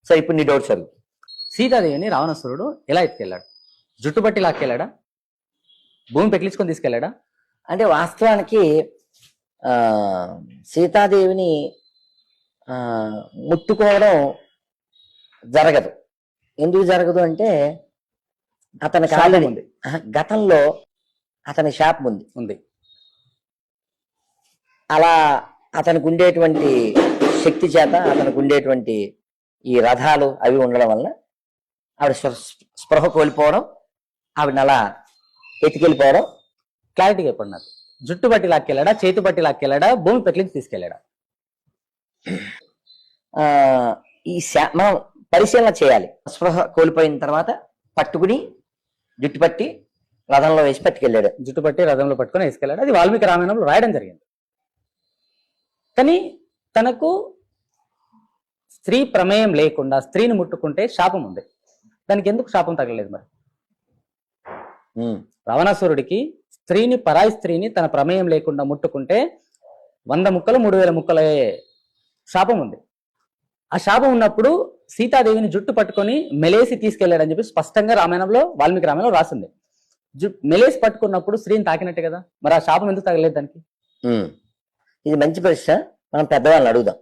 So ఇప్పుడు నీ doubts అడుగు. సీతాదేవిని రావణాసురుడు ఎలా ఎత్తుకెళ్ళాడు? జుట్టుబట్టి లాక్కెళ్ళాడా? భూమి పెకిలించుకొని తీసుకెళ్ళాడా? అంటే వాస్తవానికి ఆ సీతాదేవిని ముట్టుకోవడం జరగదు. ఎందుకు జరగదు అంటే అతనికి శాపం ఆల్రెడీ ఉంది. గతంలో అతని శాపం ఉంది. అలా అతనికి ఉండేటువంటి శక్తి చేత అతనికి ఉండేటువంటి ఈ రథాలు అవి ఉండడం వల్ల ఆవిడ స్పృహ కోల్పోవడం, ఆవిడని అలా ఎత్తుకెళ్ళిపోవడం. క్లారిటీగా చెప్పండి నాకు. జుట్టు బట్టి లాక్కెళ్ళాడా, చేతి బట్టి లాక్కెళ్ళాడా, భూమి పెకిలించి తీసుకెళ్ళాడా? మనం పరిశీలన చేయాలి. స్పృహ కోల్పోయిన తర్వాత పట్టుకుని జుట్టు పట్టి రథంలో వేసి పట్టుకెళ్ళాడు. జుట్టు పట్టి రథంలో పట్టుకొని వేసుకెళ్ళాడు. అది వాల్మీకి రామాయణంలో రాయడం జరిగింది. కానీ తనకు స్త్రీ ప్రమేయం లేకుండా స్త్రీని ముట్టుకుంటే శాపం ఉంది. దానికి ఎందుకు శాపం తగలలేదు మరి? రావణాసురుడికి పరాయి స్త్రీని తన ప్రమేయం లేకుండా ముట్టుకుంటే 100 ముక్కలు 3000 ముక్కల శాపం ఉంది. ఆ శాపం ఉన్నప్పుడు సీతాదేవిని జుట్టు పట్టుకొని మెలేసి తీసుకెళ్లాడని చెప్పి స్పష్టంగా రామాయణంలో వాల్మీకి రామాయణంలో రాసింది. మెలేసి పట్టుకున్నప్పుడు స్త్రీని తాకినట్టే కదా, మరి ఆ శాపం ఎందుకు తగలేదు దానికి? ఇది మంచి ప్రశ్న, మనం పెద్దవాళ్ళని అడుగుదాం.